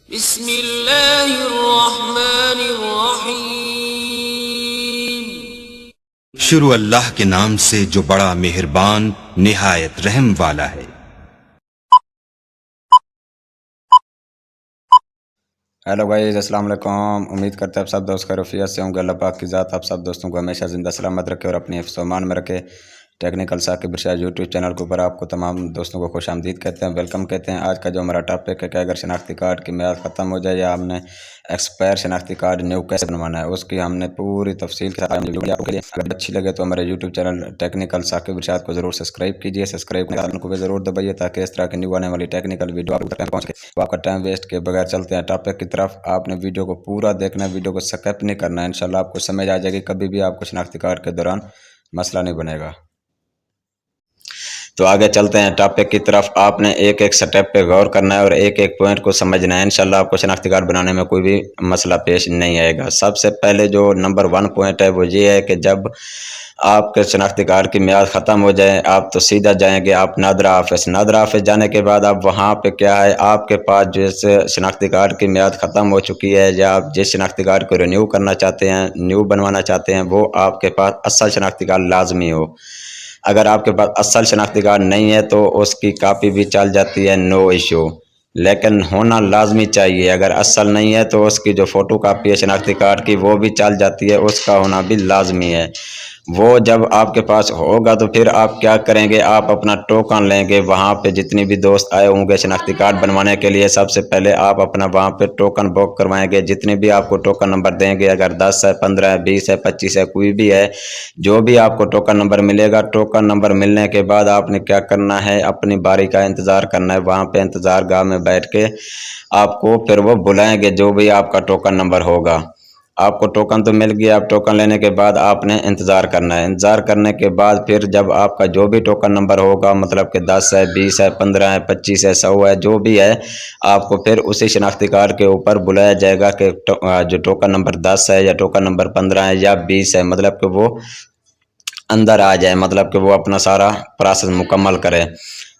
बिस्मिल्लाहिर्रहमानिर्रहीम। शुरू अल्लाह के नाम से जो बड़ा मेहरबान निहायत रहम वाला है। हेलो गाइस, अस्सलाम वालेकुम। उम्मीद करते हैं आप सब दोस्त खैरियत से होंगे। अल्लाह पाक की ज़ात आप सब दोस्तों को हमेशा ज़िंदा सलामत रखे और अपने हिफ्ज़ व अमान में रखे। टेक्निकल साकिब इरशाद यूट्यूब चैनल के ऊपर आपको तमाम दोस्तों को खुशामदीद कहते हैं, वेलकम कहते हैं। आज का जो हमारा टॉपिक है कि अगर शनाख्ती कार्ड की मियाद ख़त्म हो जाए या हमने एक्सपायर शनाख्ती कार्ड न्यू कैसे बनवाना है, उसकी हमने पूरी तफसील के साथ आपके लिए। अगर अच्छी लगे तो हमारे यूट्यूब चैनल टेक्निकल साकिब इरशाद को ज़रूर सब्सक्राइब कीजिए। सब्सक्राइब करने को भी ज़रूर दबाइए ताकि इस तरह की न्यू आने वाली टेक्निकल वीडियो आप तक पहुँच सके। तो आपका टाइम वेस्ट के बगैर चलते हैं टॉपिक की तरफ। आपने वीडियो को पूरा देखना है, वीडियो को स्किप नहीं करना है। इंशाल्लाह आपको समझ आ जाएगी, कभी भी आपको शनाख्ती कार्ड के दौरान मसला नहीं बनेगा। तो आगे चलते हैं टॉपिक की तरफ। आपने एक एक स्टेप पे गौर करना है और एक एक पॉइंट को समझना है। इंशाल्लाह आपको शनाख्ती कार्ड बनाने में कोई भी मसला पेश नहीं आएगा। सबसे पहले जो नंबर 1 पॉइंट है वो ये है कि जब आपके शनाख्ती कार्ड की मियाद ख़त्म हो जाए, आप तो सीधा जाएंगे आप नादरा ऑफिस। नादरा ऑफिस जाने के बाद आप वहाँ पे क्या है, आपके पास जैसे शनाख्ती कार्ड की मियाद ख़त्म हो चुकी है या आप जिस शनाख्ती कार्ड को रिन्यू करना चाहते हैं, न्यू बनवाना चाहते हैं, वो आपके पास असल शनाख्ती कार्ड लाजमी हो। अगर आपके पास असल शनाख्ती कार्ड नहीं है तो उसकी कापी भी चल जाती है, नो इशू, लेकिन होना लाजमी चाहिए। अगर असल नहीं है तो उसकी जो फ़ोटो कापी है शनाख्ती कार्ड की वो भी चल जाती है, उसका होना भी लाजमी है। वो जब आपके पास होगा तो फिर आप क्या करेंगे, आप अपना टोकन लेंगे। वहाँ पे जितने भी दोस्त आए होंगे शनाख्ती कार्ड बनवाने के लिए, सबसे पहले आप अपना वहाँ पे टोकन बुक करवाएंगे। जितने भी आपको टोकन नंबर देंगे, अगर 10 है, 15 है, 20 है, 25 है, कोई भी है, जो भी आपको टोकन नंबर मिलेगा, टोकन नंबर मिलने के बाद आपने क्या करना है, अपनी बारी का इंतज़ार करना है। वहाँ पे इंतज़ार गाह में बैठ के आपको फिर वो बुलाएंगे, जो भी आपका टोकन नंबर होगा। आपको टोकन तो मिल गया, आप टोकन लेने के बाद आपने इंतज़ार करना है। इंतज़ार करने के बाद फिर जब आपका जो भी टोकन नंबर होगा, मतलब कि 10 है, 20 है, 15 है, 25 है, 100 है, जो भी है, आपको फिर उसी शनाख्ती कार्ड के ऊपर बुलाया जाएगा कि जो टोकन नंबर 10 है या टोकन नंबर 15 है या 20 है, मतलब कि वो अंदर आ जाए, मतलब कि वो अपना सारा प्रोसेस मुकम्मल करे।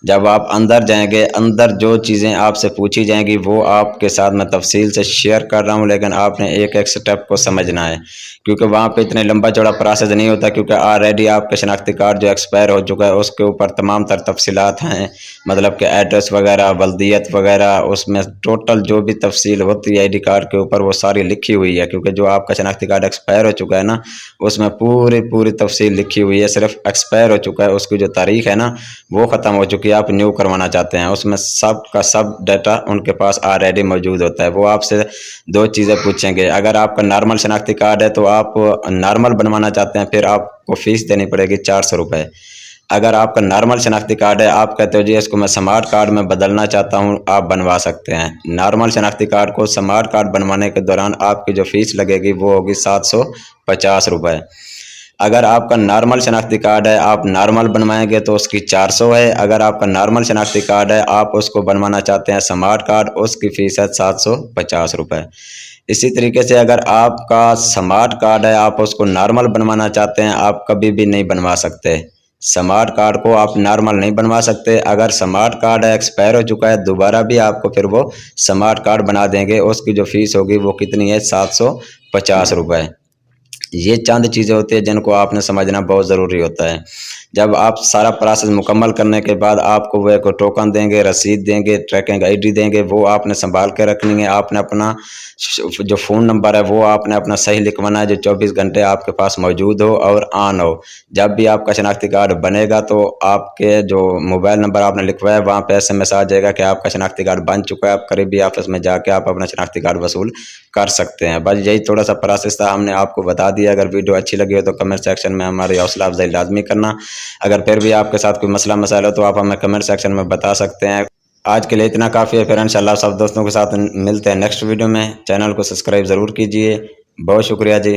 जब आप अंदर जाएंगे, अंदर जो चीज़ें आपसे पूछी जाएंगी वो आपके साथ मैं तफसील से शेयर कर रहा हूँ, लेकिन आपने एक एक स्टेप को समझना है, क्योंकि वहाँ पे इतने लंबा चौड़ा प्रोसेस नहीं होता, क्योंकि ऑलरेडी आपके शनाख्ती कार्ड जो एक्सपायर हो चुका है उसके ऊपर तमाम तर तफसीलात हैं, मतलब कि एड्रेस वगैरह, वल्दियत वगैरह, उसमें टोटल जो भी तफसील होती है ID कार्ड के ऊपर वो सारी लिखी हुई है। क्योंकि जो आपका शनाख्ती कार्ड एक्सपायर हो चुका है ना, उसमें पूरी तफसील लिखी हुई है। सिर्फ एक्सपायर हो चुका है, उसकी जो तारीख है ना वो ख़त्म हो चुकी है, आप न्यू करवाना चाहते हैं, उसमें सब का सब डाटा उनके पास ऑलरेडी मौजूद होता है। वो आपसे 2 चीज़ें पूछेंगे। अगर आपका नॉर्मल शनाख्ती कार्ड है तो आप नॉर्मल बनवाना चाहते हैं, फिर आपको फ़ीस देनी पड़ेगी 400 रुपये। अगर आपका नॉर्मल शनाख्ती कार्ड है, आप कहते हो जी इसको मैं स्मार्ट कार्ड में बदलना चाहता हूँ, आप बनवा सकते हैं। नॉर्मल शनाख्ती कार्ड को स्मार्ट कार्ड बनवाने के दौरान आपकी जो फ़ीस लगेगी वो होगी 750 रुपये। अगर आपका नॉर्मल शनाख्ती कार्ड है, आप नॉर्मल बनवाएंगे तो उसकी 400 है। अगर आपका नॉर्मल शनाख्ती कार्ड है, आप उसको बनवाना चाहते हैं स्मार्ट कार्ड, उसकी फ़ीस है 750 रुपये। इसी तरीके से अगर आपका स्मार्ट कार्ड है, आप उसको नॉर्मल बनवाना चाहते हैं, आप कभी भी नहीं बनवा सकते। स्मार्ट कार्ड को आप नॉर्मल नहीं बनवा सकते। अगर स्मार्ट कार्ड एक्सपायर हो चुका है, दोबारा भी आपको फिर वो स्मार्ट कार्ड बना देंगे। उसकी जो फ़ीस होगी वो कितनी है, 750 रुपये। ये चंद चीज़ें होती हैं जिनको आपने समझना बहुत ज़रूरी होता है। जब आप सारा प्रोसेस मुकम्मल करने के बाद आपको वो एक टोकन देंगे, रसीद देंगे, ट्रैकिंग ID देंगे, वो आपने संभाल के रखनी है। आपने अपना जो फ़ोन नंबर है वो आपने अपना सही लिखवाना है, जो 24 घंटे आपके पास मौजूद हो और ऑन हो। जब भी आपका शनाख्ती कार्ड बनेगा तो आपके जो मोबाइल नंबर आपने लिखवाया वहाँ पे SMS आ जाएगा कि आपका शनाख्ती कार्ड बन चुका है। आप करीबी ऑफिस में जाके आप अपना शनाख्ती कार्ड वसूल कर सकते हैं। बस यही थोड़ा सा प्रोसेस था, हमने आपको बता दिया। अगर वीडियो अच्छी लगी हो तो कमेंट सेक्शन में हमारी हौसला अफजाई लाजमी करना। अगर फिर भी आपके साथ कोई मसला मसाइल हो तो आप हमें कमेंट सेक्शन में बता सकते हैं। आज के लिए इतना काफ़ी है, फिर इंशाल्लाह सब दोस्तों के साथ मिलते हैं नेक्स्ट वीडियो में। चैनल को सब्सक्राइब ज़रूर कीजिए। बहुत शुक्रिया जी।